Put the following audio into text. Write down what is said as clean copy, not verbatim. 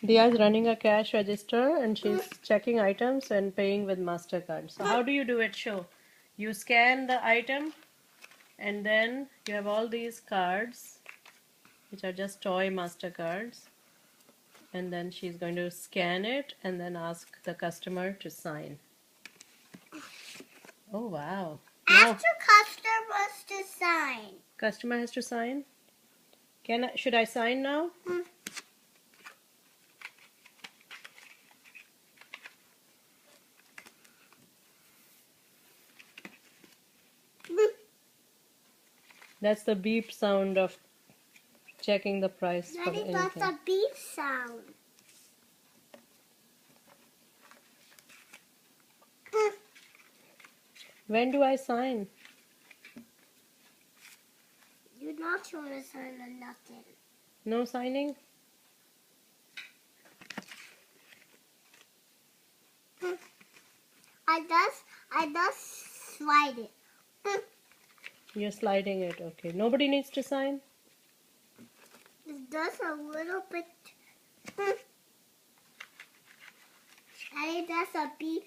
Dia is running a cash register and she's checking items and paying with MasterCard. So how do you do it? Show. You scan the item and then you have all these cards which are just toy MasterCards, and then she's going to scan it and then ask the customer to sign. Oh wow. After customers to sign. Customer has to sign? Should I sign now? That's the beep sound of checking the price for Daddy, anything. that's a beep sound. When do I sign? You're not sure to sign or nothing. No signing? I just slide it. You're sliding it, okay. Nobody needs to sign? It's just a little bit. Daddy, that's a beep